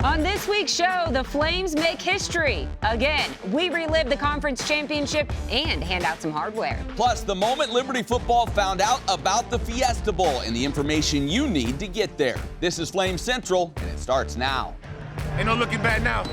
On this week's show, the Flames make history. Again, we relive the conference championship and hand out some hardware. Plus, the moment Liberty football found out about the Fiesta Bowl and the information you need to get there. This is Flames Central, and it starts now. Ain't no looking back now.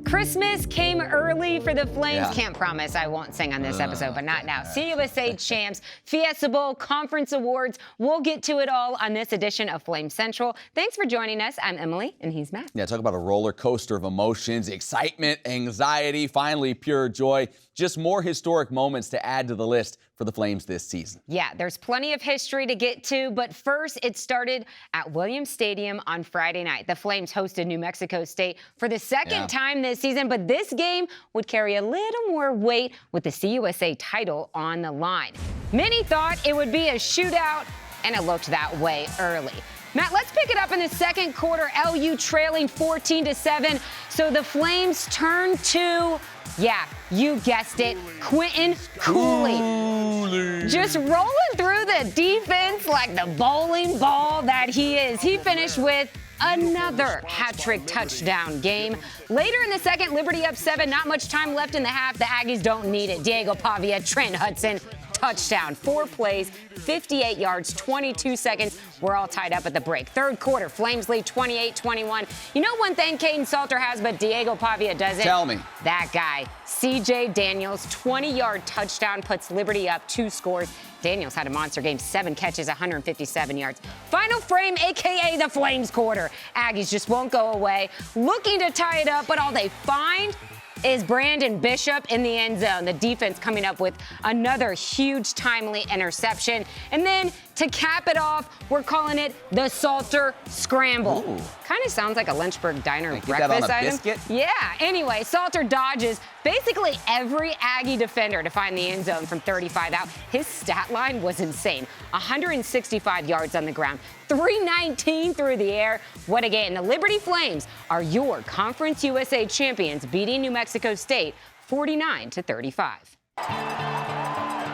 Christmas came early for the Flames. Yeah. Can't promise I won't sing on this episode, but not now. CUSA champs, Fiesta Bowl, conference awards. We'll get to it all on this edition of Flames Central. Thanks for joining us. I'm Emily, and he's Matt. Yeah, talk about a roller coaster of emotions, excitement, anxiety, finally pure joy. Just more historic moments to add to the list for the Flames this season. Yeah, there's plenty of history to get to, but first it started at Williams Stadium on Friday night. The Flames hosted New Mexico State for the second time this season, but this game would carry a little more weight with the CUSA title on the line. Many thought it would be a shootout, and it looked that way early. Matt, let's pick it up in the second quarter. LU trailing 14-7. So the Flames turn to, yeah, you guessed it, Quentin Cooley. Just rolling through the defense like the bowling ball that he is. He finished with another hat-trick touchdown game. Later in the second, Liberty up 7. Not much time left in the half. The Aggies don't need it. Diego Pavia, Trent Hudson, touchdown. 4 plays, 58 yards, 22 seconds. We're all tied up at the break. Third quarter, Flames lead 28-21. You know one thing Caden Salter has, but Diego Pavia doesn't? Tell me. That guy, C.J. Daniels, 20-yard touchdown, puts Liberty up 2 scores. Daniels had a monster game, 7 catches, 157 yards. Final frame, a.k.a. the Flames quarter. Aggies just won't go away. Looking to tie it up, but all they find is Brandon Bishop in the end zone. The defense coming up with another huge timely interception. And then to cap it off, we're calling it the Salter Scramble. Kind of sounds like a Lynchburg Diner breakfast item. Biscuit? Yeah. Anyway, Salter dodges basically every Aggie defender to find the end zone from 35 out. His stat line was insane. 165 yards on the ground, 319 through the air. What a game. The Liberty Flames are your Conference USA champions, beating New Mexico State 49-35.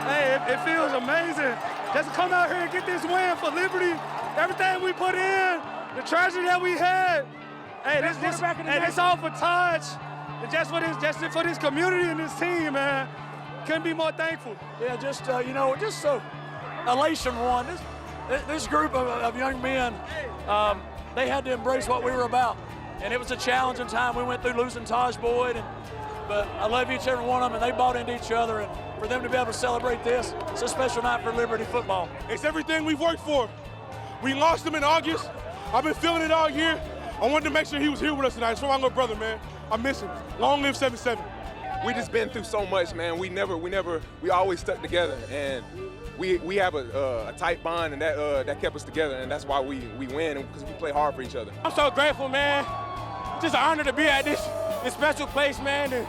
Hey, it feels amazing just to come out here and get this win for Liberty. Everything we put in, the treasure that we had. Hey, this all for Taj. Just for this community and this team, man. Couldn't be more thankful. Yeah, just elation one. This group of young men, they had to embrace what we were about. And it was a challenging time. We went through losing Taj Boyd, but I love each and every one of them, and they bought into each other. And for them to be able to celebrate this, it's a special night for Liberty football. It's everything we've worked for. We lost him in August. I've been feeling it all year. I wanted to make sure he was here with us tonight. It's for my little brother, man. I miss him. Long live 7-7. We just been through so much, man. We always stuck together, and we have a tight bond, and that kept us together, and that's why we win, because we play hard for each other. I'm so grateful, man. Just an honor to be at this special place, man. The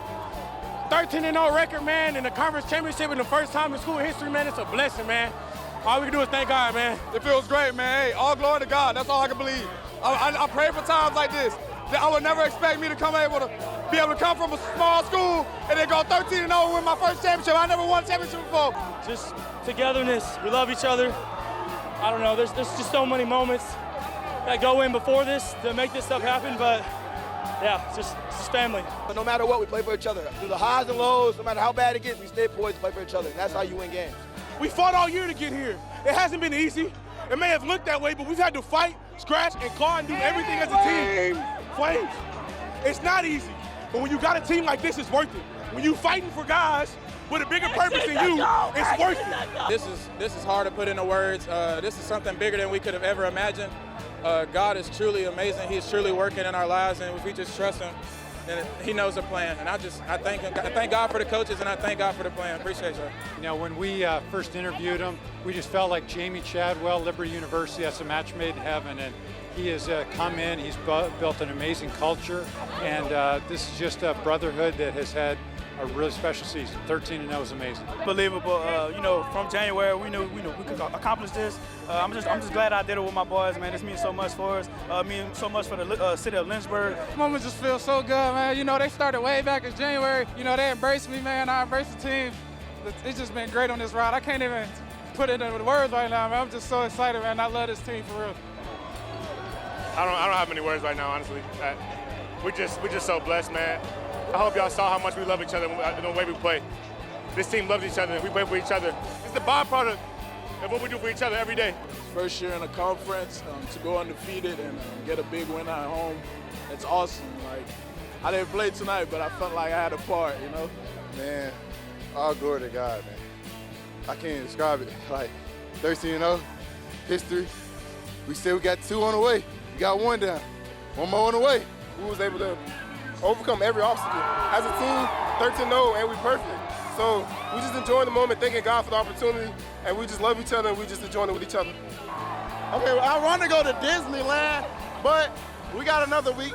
13-0 record, man, and the conference championship in the first time in school history, man. It's a blessing, man. All we can do is thank God, man. It feels great, man. Hey, all glory to God. That's all I can believe. I pray for times like this. I would never expect me to be able to come from a small school and then go 13-0 and win my first championship. I never won a championship before. Just togetherness. We love each other. I don't know. There's just so many moments that go in before this to make this stuff happen, but yeah, it's just family. But no matter what, we play for each other. Through the highs and lows, no matter how bad it gets, we stay poised to play for each other. And that's how you win games. We fought all year to get here. It hasn't been easy. It may have looked that way, but we've had to fight, scratch, and claw and do everything as a team. Flames. It's not easy, but when you got a team like this, it's worth it. When you fighting for guys with a bigger purpose than you, it's worth it. This is hard to put into words. This is something bigger than we could have ever imagined. God is truly amazing. He's truly working in our lives, and if we just trust him, then he knows the plan. And I thank God for the coaches, and I thank God for the plan. Appreciate you. You know, when we first interviewed him, we just felt like Jamie Chadwell, Liberty University, that's a match made in heaven. And he has come in, he's built an amazing culture, and this is just a brotherhood that has had a really special season. 13-0 is amazing. Unbelievable. From January, we knew we could accomplish this. I'm just glad I did it with my boys, man. This means so much for us. Means so much for the city of Lynchburg. This moment just feels so good, man. They started way back in January. They embraced me, man. I embraced the team. It's just been great on this ride. I can't even put it into words right now, man. I'm just so excited, man. I love this team for real. I don't have any words right now, honestly. We're just so blessed, man. I hope y'all saw how much we love each other in the way we play. This team loves each other. We play for each other. It's the byproduct of what we do for each other every day. First year in a conference, to go undefeated and get a big win at home, it's awesome. I didn't play tonight, but I felt like I had a part, Man, all glory to God, man. I can't describe it. 13-0, history. We got 2 on the way. We got 1 down. 1 more on the way. We was able to overcome every obstacle. As a team, 13-0, and we perfect. So we just enjoying the moment, thanking God for the opportunity, and we just love each other, and we just enjoying it with each other. Okay, well, I want to go to Disneyland, but we got another week.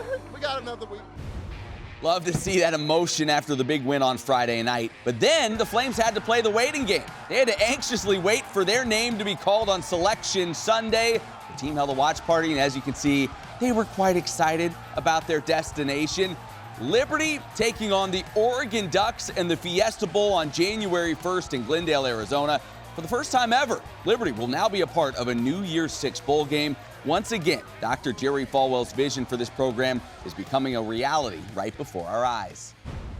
Love to see that emotion after the big win on Friday night. But then the Flames had to play the waiting game. They had to anxiously wait for their name to be called on Selection Sunday. The team held a watch party, and as you can see, they were quite excited about their destination. Liberty taking on the Oregon Ducks and the Fiesta Bowl on January 1st in Glendale, Arizona. For the first time ever, Liberty will now be a part of a New Year's Six bowl game. Once again, Dr. Jerry Falwell's vision for this program is becoming a reality right before our eyes.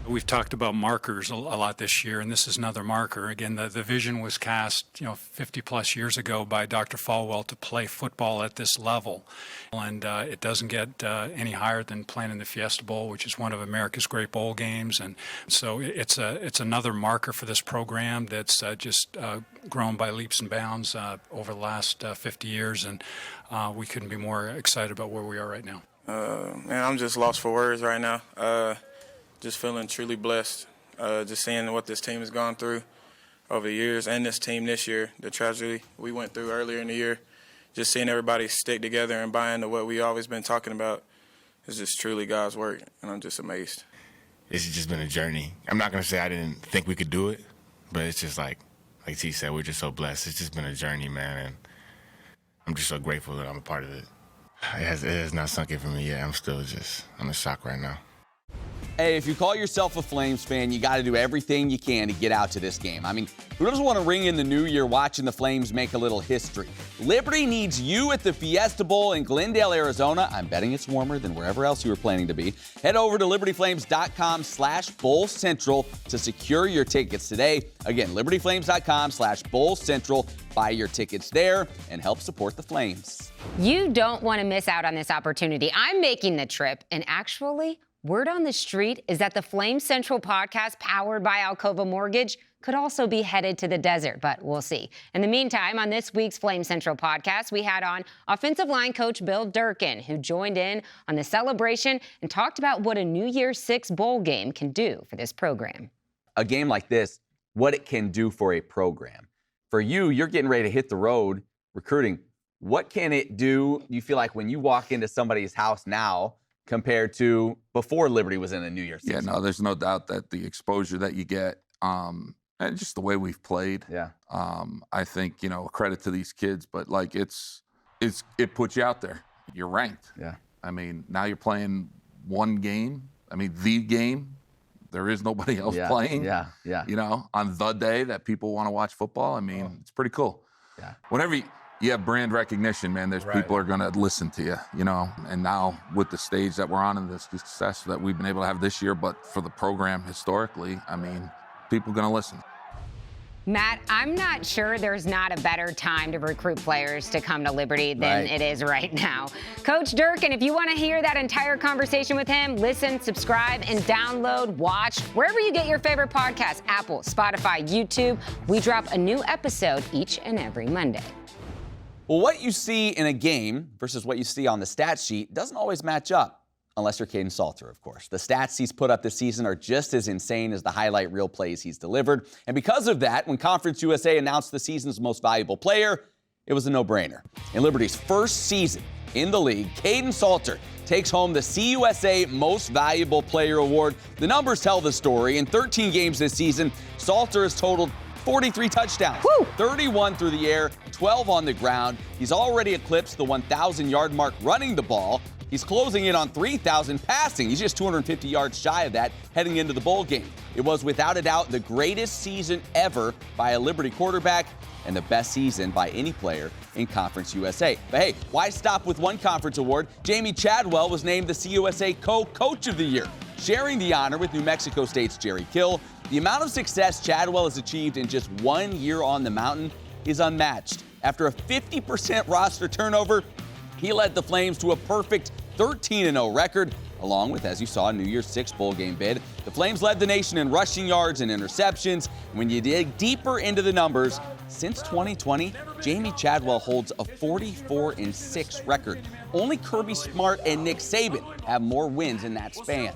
We've talked about markers a lot this year, and this is another marker. Again, the vision was cast, 50 plus years ago by Dr. Falwell to play football at this level. And it doesn't get any higher than playing in the Fiesta Bowl, which is one of America's great bowl games. And so it's another marker for this program that's just grown by leaps and bounds over the last 50 years. And we couldn't be more excited about where we are right now. Man, I'm just lost for words right now. Just feeling truly blessed, just seeing what this team has gone through over the years, and this team this year, the tragedy we went through earlier in the year, just seeing everybody stick together and buy into what we always been talking about is just truly God's work, and I'm just amazed. It's just been a journey. I'm not going to say I didn't think we could do it, but it's just like T said, we're just so blessed. It's just been a journey, man, and I'm just so grateful that I'm a part of it. It has not sunk in for me yet. I'm in shock right now. Hey, if you call yourself a Flames fan, you got to do everything you can to get out to this game. I mean, who doesn't want to ring in the new year watching the Flames make a little history? Liberty needs you at the Fiesta Bowl in Glendale, Arizona. I'm betting it's warmer than wherever else you were planning to be. Head over to libertyflames.com/BowlCentral to secure your tickets today. Again, libertyflames.com/BowlCentral. Buy your tickets there and help support the Flames. You don't want to miss out on this opportunity. I'm making the trip, and actually, word on the street is that the Flames Central podcast, powered by Alcova Mortgage, could also be headed to the desert, but we'll see. In the meantime, on this week's Flames Central podcast, we had on offensive line coach Bill Durkin, who joined in on the celebration and talked about what a New Year's Six bowl game can do for this program. A game like this, what it can do for a program. For you, you're getting ready to hit the road recruiting. What can it do, you feel like, when you walk into somebody's house now compared to before Liberty was in a New Year's season? Yeah, no, there's no doubt that the exposure that you get, and just the way we've played, I think, credit to these kids, but it puts you out there. You're ranked. Yeah. I mean, now you're playing one game. I mean, the game. There is nobody else playing. Yeah. On the day that people want to watch football. I mean, it's pretty cool. Yeah. Whenever you have brand recognition, man, there's people are going to listen to you, and now with the stage that we're on and the success that we've been able to have this year, but for the program historically, I mean, people are going to listen. Matt, I'm not sure there's not a better time to recruit players to come to Liberty than it is right now. Coach Durkin, if you want to hear that entire conversation with him, listen, subscribe, and download, watch, wherever you get your favorite podcasts, Apple, Spotify, YouTube. We drop a new episode each and every Monday. Well, what you see in a game versus what you see on the stat sheet doesn't always match up. Unless you're Caden Salter, of course. The stats he's put up this season are just as insane as the highlight reel plays he's delivered. And because of that, when Conference USA announced the season's most valuable player, It was a no-brainer. In Liberty's first season in the league, Caden Salter takes home the CUSA Most Valuable Player Award. The numbers tell the story. In 13 games this season, Salter has totaled 43 touchdowns, 31 through the air, 12 on the ground. He's already eclipsed the 1,000-yard mark running the ball. He's closing in on 3,000 passing. He's just 250 yards shy of that heading into the bowl game. It was without a doubt the greatest season ever by a Liberty quarterback and the best season by any player in Conference USA. But hey, why stop with one conference award? Jamie Chadwell was named the CUSA Co-Coach of the Year, sharing the honor with New Mexico State's Jerry Kill. The amount of success Chadwell has achieved in just 1 year on the mountain is unmatched. After a 50% roster turnover, he led the Flames to a perfect 13-0 record, along with, as you saw, New Year's Six bowl game bid. The Flames led the nation in rushing yards and interceptions. When you dig deeper into the numbers, since 2020, Jamie Chadwell holds a 44-6 record. Only Kirby Smart and Nick Saban have more wins in that span.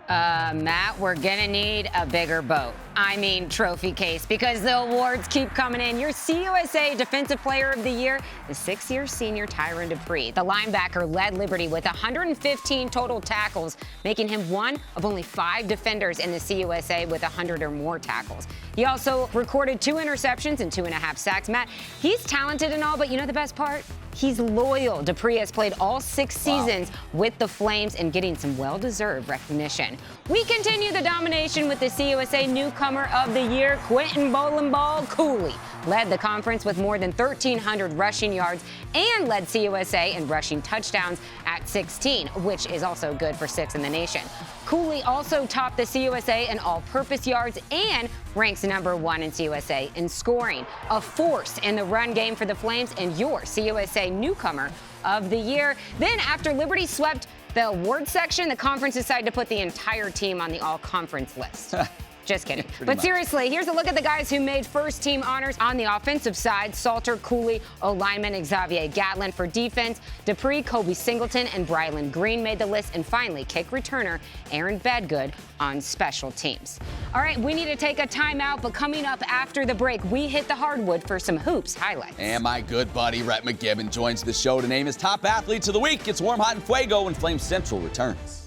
Matt, we're gonna need a bigger boat. I mean trophy case, because the awards keep coming in. Your CUSA Defensive Player of the Year, the 6-year senior Tyron Dupree. The linebacker led Liberty with 115 total tackles, making him one of only 5 defenders in the CUSA with 100 or more tackles. He also recorded 2 interceptions and 2.5 sacks. Matt, he's talented and all, but you know the best part? He's loyal. Dupree has played all 6 seasons with the Flames and getting some well-deserved recognition. We continue the domination with the CUSA Newcomer of the Year, Quentin Bowling Ball Cooley. Led the conference with more than 1,300 rushing yards and led CUSA in rushing touchdowns at 16, which is also good for 6th in the nation. Cooley also topped the CUSA in all-purpose yards and ranks #1 in CUSA in scoring. A force in the run game for the Flames and your CUSA Newcomer of the Year. Then after Liberty swept the award section, the conference decided to put the entire team on the all-conference list. Just kidding. But seriously, here's a look at the guys who made first-team honors on the offensive side. Salter, Cooley, O-lineman Xavier Gatlin for defense. Dupree, Kobe Singleton, and Brylan Green made the list. And finally, kick returner Aaron Bedgood on special teams. All right, we need to take a timeout, but coming up after the break, we hit the hardwood for some hoops highlights. And my good buddy Rhett McGibbon joins the show to name his top athletes of the week. It's Warm, Hot, and Fuego when Flame Central returns.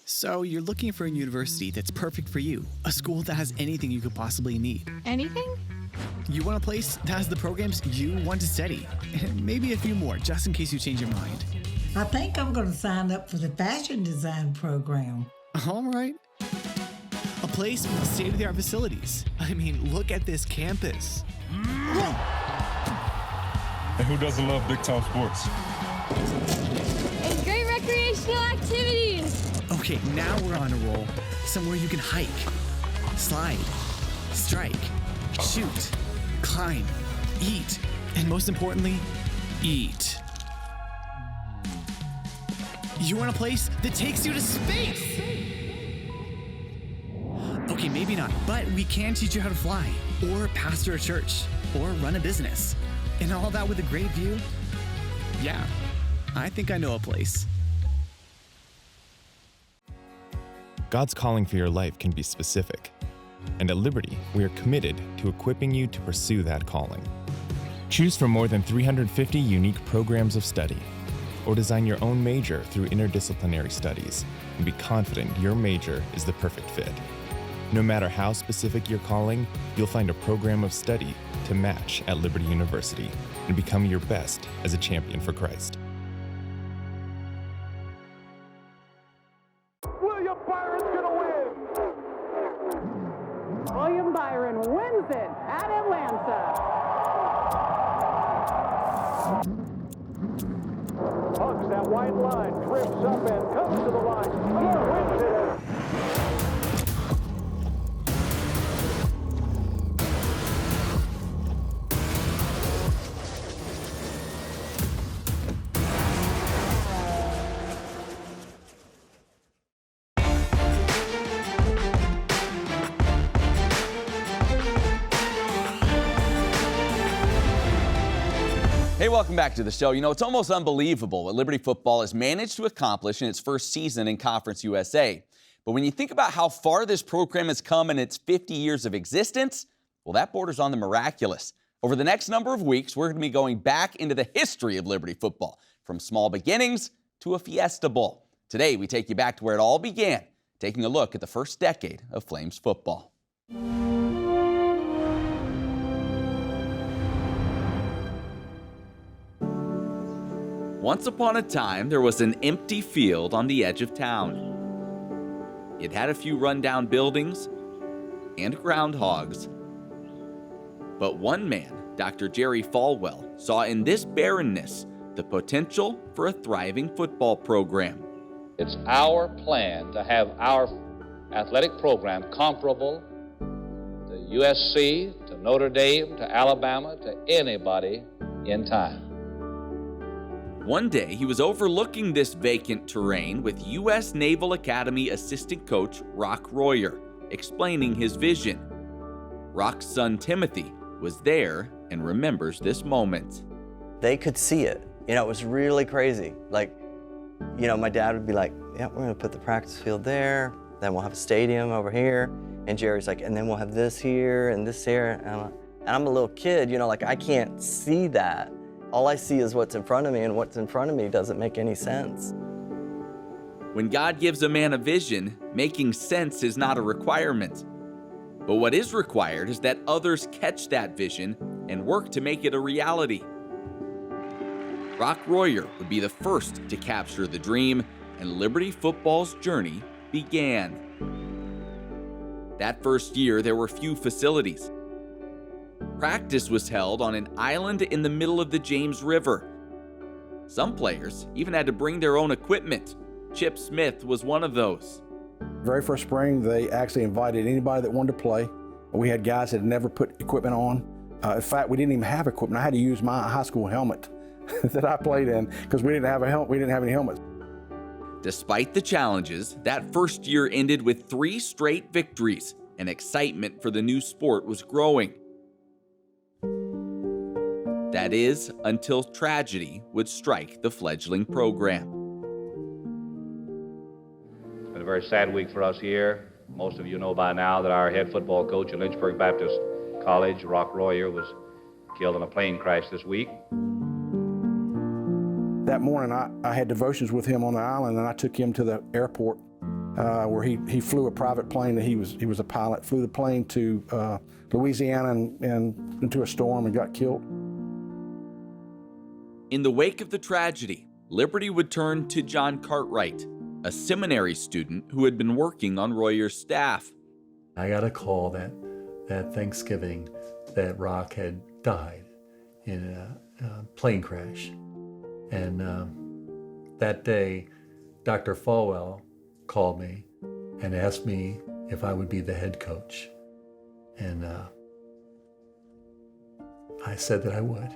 So you're looking for a university that's perfect for you, a school that has anything you could possibly need. Anything? You want a place that has the programs you want to study, and maybe a few more, just in case you change your mind. I think I'm going to sign up for the fashion design program. All right. A place with state-of-the-art facilities. I mean, look at this campus. And who doesn't love big-time sports? And great recreational activities. Okay, now we're on a roll. Somewhere you can hike, slide, strike, shoot, climb, eat, and most importantly, eat. You want a place that takes you to space? Okay, maybe not, but we can teach you how to fly, or pastor a church, or run a business. And all that with a great view? Yeah, I think I know a place. God's calling for your life can be specific. And at Liberty, we are committed to equipping you to pursue that calling. Choose from more than 350 unique programs of study, or design your own major through interdisciplinary studies, and be confident your major is the perfect fit. No matter how specific your calling, you'll find a program of study to match at Liberty University. and become your best as a champion for Christ. William Byron's gonna win. William Byron wins it at Atlanta. Hugs that white line, drifts up and comes to the line. Wins it. Hey, welcome back to the show. You know, it's almost unbelievable what Liberty football has managed to accomplish in its first season in Conference USA. But when you think about how far this program has come in its 50 years of existence, well, that borders on the miraculous. Over the next number of weeks, we're going to be going back into the history of Liberty football, from small beginnings to a Fiesta Bowl. Today, we take you back to where it all began, taking a look at the first decade of Flames football. Once upon a time, there was an empty field on the edge of town. It had a few rundown buildings and groundhogs. But one man, Dr. Jerry Falwell, saw in this barrenness the potential for a thriving football program. It's our plan to have our athletic program comparable to USC, to Notre Dame, to Alabama, to anybody in time. One day, he was overlooking this vacant terrain with U.S. Naval Academy assistant coach Rock Royer, explaining his vision. Rock's son Timothy was there and remembers this moment. They could see it. You know, it was really crazy. Like, you know, my dad would be like, yeah, we're gonna put the practice field there, then we'll have a stadium over here. And Jerry's like, and then we'll have this here and this here. And I'm a little kid, you know, like I can't see that. All I see is what's in front of me, and what's in front of me doesn't make any sense. When God gives a man a vision, making sense is not a requirement. But what is required is that others catch that vision and work to make it a reality. Rock Royer would be the first to capture the dream, and Liberty football's journey began. That first year, there were few facilities. Practice was held on an island in the middle of the James River. Some players even had to bring their own equipment. Chip Smith was one of those. Very first spring, they actually invited anybody that wanted to play. We had guys that had never put equipment on. In fact, we didn't even have equipment. I had to use my high school helmet that I played in because we didn't have any helmets. Despite the challenges, that first year ended with 3 straight victories, and excitement for the new sport was growing. That is, until tragedy would strike the fledgling program. It's been a very sad week for us here. Most of you know by now that our head football coach at Lynchburg Baptist College, Rock Royer, was killed in a plane crash this week. That morning, I had devotions with him on the island, and I took him to the airport where he flew a private plane. He was a pilot, flew the plane to Louisiana and into a storm and got killed. In the wake of the tragedy, Liberty would turn to John Cartwright, a seminary student who had been working on Royer's staff. I got a call that Thanksgiving that Rock had died in a plane crash. And that day, Dr. Falwell called me and asked me if I would be the head coach. And I said that I would.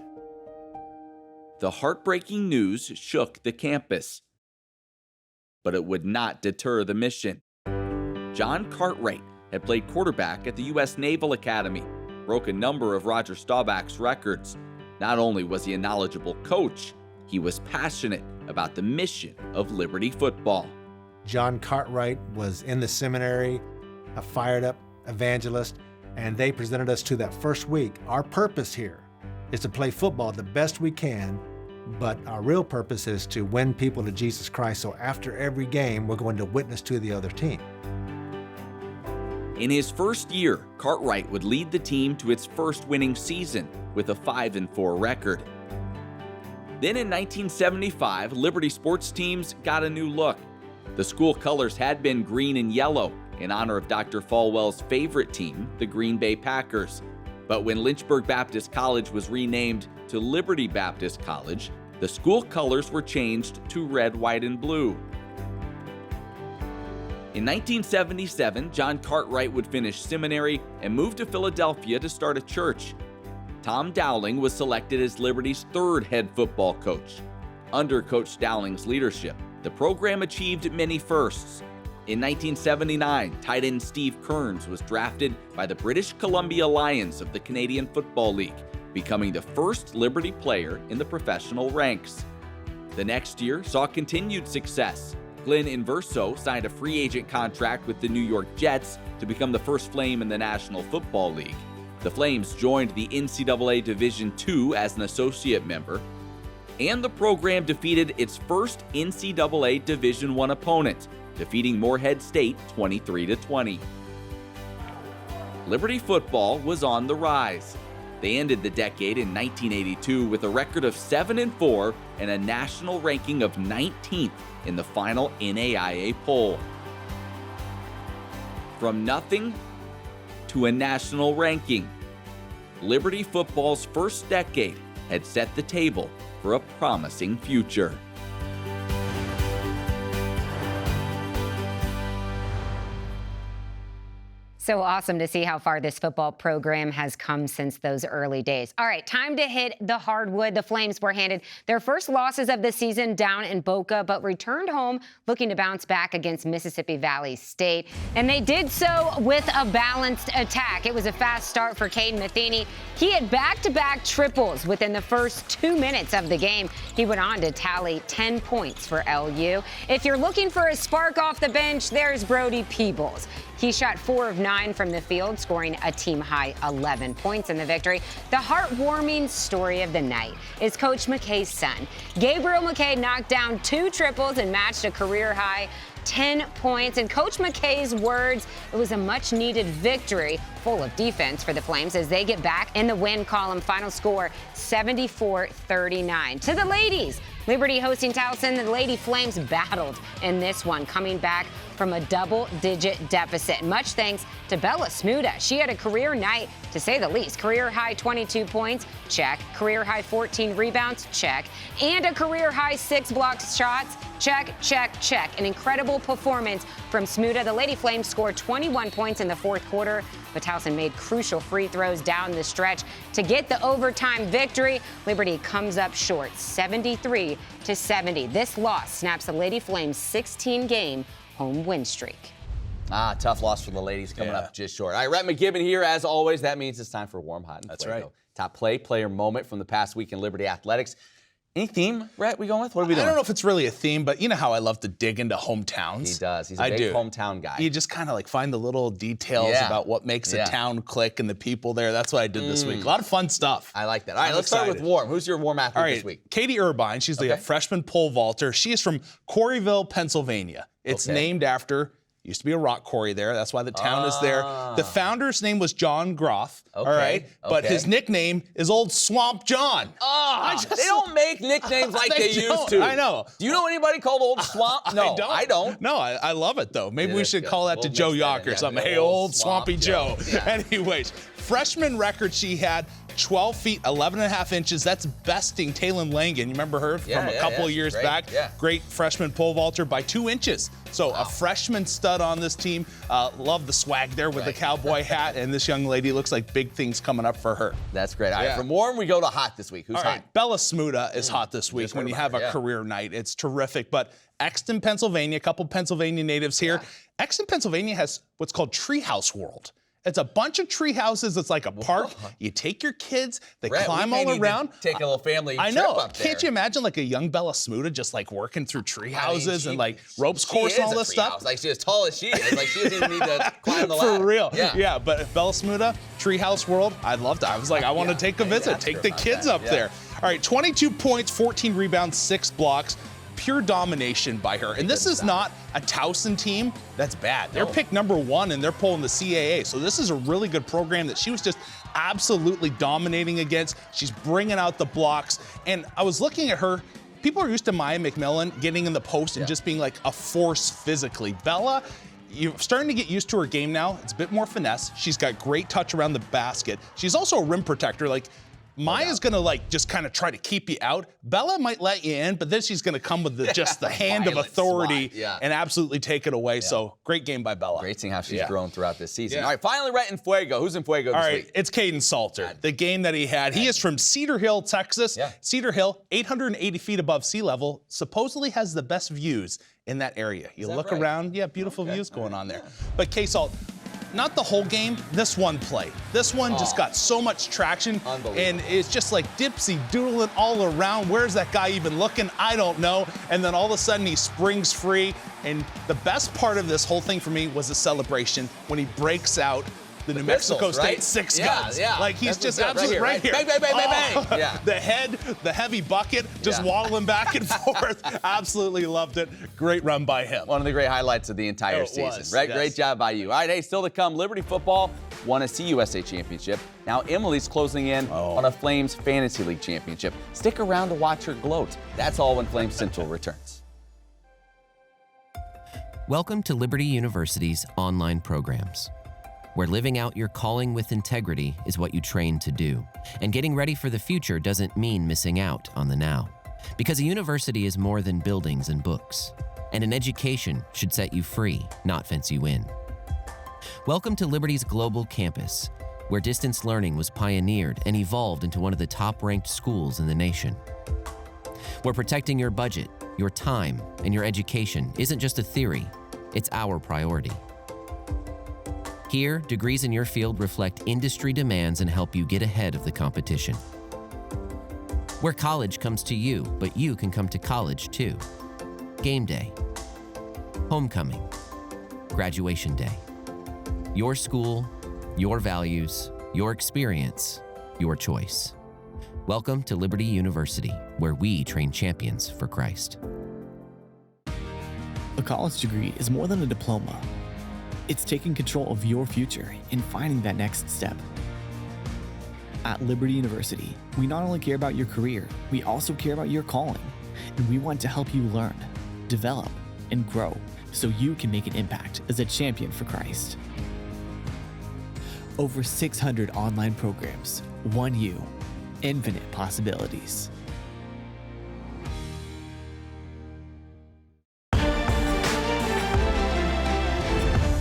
The heartbreaking news shook the campus, but it would not deter the mission. John Cartwright had played quarterback at the U.S. Naval Academy, broke a number of Roger Staubach's records. Not only was he a knowledgeable coach, he was passionate about the mission of Liberty football. John Cartwright was in the seminary, a fired up evangelist, and they presented us to that first week. Our purpose here is to play football the best we can, but our real purpose is to win people to Jesus Christ. So after every game, we're going to witness to the other team. In his first year, Cartwright would lead the team to its first winning season with a 5-4 record. Then in 1975, Liberty sports teams got a new look. The school colors had been green and yellow in honor of Dr. Falwell's favorite team, the Green Bay Packers. But when Lynchburg Baptist College was renamed to Liberty Baptist College, the school colors were changed to red, white, and blue. In 1977, John Cartwright would finish seminary and move to Philadelphia to start a church. Tom Dowling was selected as Liberty's third head football coach. Under Coach Dowling's leadership, the program achieved many firsts. In 1979, tight end Steve Kearns was drafted by the British Columbia Lions of the Canadian Football League, becoming the first Liberty player in the professional ranks. The next year saw continued success. Glenn Inverso signed a free agent contract with the New York Jets to become the first Flame in the National Football League. The Flames joined the NCAA Division II as an associate member, and the program defeated its first NCAA Division I opponent, defeating Morehead State 23-20. Liberty football was on the rise. They ended the decade in 1982 with a record of 7-4 and a national ranking of 19th in the final NAIA poll. From nothing to a national ranking, Liberty football's first decade had set the table for a promising future. So awesome to see how far this football program has come since those early days. All right, time to hit the hardwood. The Flames were handed their first losses of the season down in Boca, but returned home looking to bounce back against Mississippi Valley State. And they did so with a balanced attack. It was a fast start for Caden Matheny. He had back-to-back triples within the first 2 minutes of the game. He went on to tally 10 points for LU. If you're looking for a spark off the bench, there's Brody Peebles. He shot 4 of 9 from the field, scoring a team-high 11 points in the victory. The heartwarming story of the night is Coach McKay's son. Gabriel McKay knocked down 2 triples and matched a career-high 10 points. In Coach McKay's words, it was a much-needed victory full of defense for the Flames as they get back in the win column. Final score, 74-39. To the ladies, Liberty hosting Towson, the Lady Flames battled in this one, coming back from a double-digit deficit. Much thanks to Bella Smuda. She had a career night, to say the least. Career-high 22 points, check. Career-high 14 rebounds, check. And a career-high 6 blocked shots, check, check, check. An incredible performance from Smuda. The Lady Flames scored 21 points in the fourth quarter, but Towson made crucial free throws down the stretch to get the overtime victory. Liberty comes up short, 73-70. This loss snaps the Lady Flames' 16-game home win streak. Tough loss for the ladies coming up just short. All right, Rhett McGibbon here as always. That means it's time for Warm, Hot, and That's Fuego. right. Top player moment from the past week in Liberty Athletics. Any theme, Rhett, we going with? What are we doing? I don't know if it's really a theme, but you know how I love to dig into hometowns. He does. He's a big hometown guy. You just kind of like find the little details about what makes a town click and the people there. That's what I did this week. A lot of fun stuff. I like that. All right, let's start with Warm. Who's your Warm athlete this week? Katie Irvine. She's the freshman pole vaulter. She is from Corryville, Pennsylvania. It's named after, used to be a rock quarry there. That's why the town is there. The founder's name was John Groff. All right. But his nickname is Old Swamp John. They don't make nicknames like they used to. I know. Do you know anybody called Old Swamp? No, I don't. No, I love it, though. Maybe we should call that to Joe Yock or something. Hey, Old Swampy Joe. Anyways, freshman record she had, 12 feet, 11 and a half inches. That's besting Taylon Langan. You remember her from a couple of years back? Great freshman pole vaulter by 2 inches. So a freshman stud on this team. Love the swag there with the cowboy hat. And this young lady looks like big things coming up for her. That's great. All right, from Warm, we go to Hot this week. Who's hot? Bella Smuda is hot this week when you have a career night. It's terrific. But Exton, Pennsylvania, a couple Pennsylvania natives here. Exton, Pennsylvania has what's called Treehouse World. It's a bunch of tree houses. It's like a park. You take your kids. They climb all around. Take a little family I trip know. up there. Can't you imagine like a young Bella Smuda just like working through tree houses and like ropes course and all this stuff? House. Like she's as tall as she is. Like she doesn't even need to climb the ladder. For real. Yeah. But Bella Smuda, Treehouse World, I'd love to. I was like, I want to take a visit. Take the kids up there. All right, 22 points, 14 rebounds, 6 blocks. pure domination by her. And this is not a Towson team that's bad. They're picked #1 and they're pulling the CAA. So this is a really good program that she was just absolutely dominating against. She's bringing out the blocks. And I was looking at her. People are used to Maya McMillan getting in the post and just being like a force physically. Bella, you're starting to get used to her game now. It's a bit more finesse. She's got great touch around the basket. She's also a rim protector. Like, Maya's gonna just kind of try to keep you out. Bella might let you in, but then she's gonna come with just the hand of authority and absolutely take it away. So great game by Bella. Great seeing how she's grown throughout this season. All right, finally, right in Fuego. Who's in Fuego this week? It's Caden Salter. The game that he had. He is from Cedar Hill, Texas. Cedar Hill, 880 feet above sea level, supposedly has the best views in that area. You look around, beautiful views going on there. But K-Salt, not the whole game, this one play. This one just got so much traction, and it's just like dipsy doodling all around. Where's that guy even looking? I don't know. And then all of a sudden he springs free. And the best part of this whole thing for me was the celebration when he breaks out the New Mexico State six guns. Like he's just absolutely right here. Bang, bang, bang, bang, bang. The heavy bucket, just waddling back and forth. Absolutely loved it. Great run by him. One of the great highlights of the entire season, right? Yes. Great job by you. All right, hey, still to come, Liberty football won a CUSA championship. Now Emily's closing in on a Flames Fantasy League championship. Stick around to watch her gloat. That's all when Flames Central returns. Welcome to Liberty University's online programs, where living out your calling with integrity is what you train to do. And getting ready for the future doesn't mean missing out on the now. Because a university is more than buildings and books. And an education should set you free, not fence you in. Welcome to Liberty's global campus, where distance learning was pioneered and evolved into one of the top-ranked schools in the nation. Where protecting your budget, your time, and your education isn't just a theory, it's our priority. Here, degrees in your field reflect industry demands and help you get ahead of the competition. Where college comes to you, but you can come to college too. Game day, homecoming, graduation day. Your school, your values, your experience, your choice. Welcome to Liberty University, where we train champions for Christ. A college degree is more than a diploma. It's taking control of your future and finding that next step. At Liberty University, we not only care about your career, we also care about your calling. And we want to help you learn, develop, and grow so you can make an impact as a champion for Christ. Over 600 online programs, one you, infinite possibilities.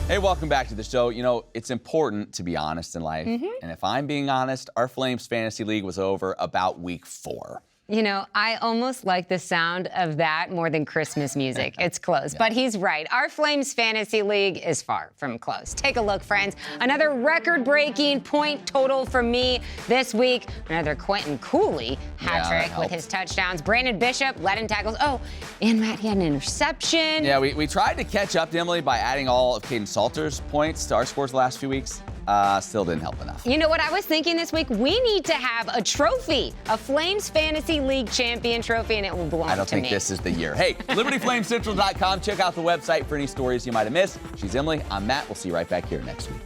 Hey, welcome back to the show. You know, it's important to be honest in life. And if I'm being honest, our Flames Fantasy League was over about week 4. You know, I almost like the sound of that more than Christmas music. It's close, but he's right. Our Flames Fantasy League is far from close. Take a look, friends. Another record-breaking point total from me this week. Another Quentin Cooley hat trick with his touchdowns. Brandon Bishop led in tackles. Oh, and Matt, he had an interception. Yeah, we tried to catch up to Emily by adding all of Caden Salter's points to our scores the last few weeks. Still didn't help enough. You know what I was thinking this week? We need to have a trophy, a Flames Fantasy League champion trophy, and it will belong to me. I don't think this is the year. Hey, LibertyFlamesCentral.com. Check out the website for any stories you might have missed. She's Emily. I'm Matt. We'll see you right back here next week.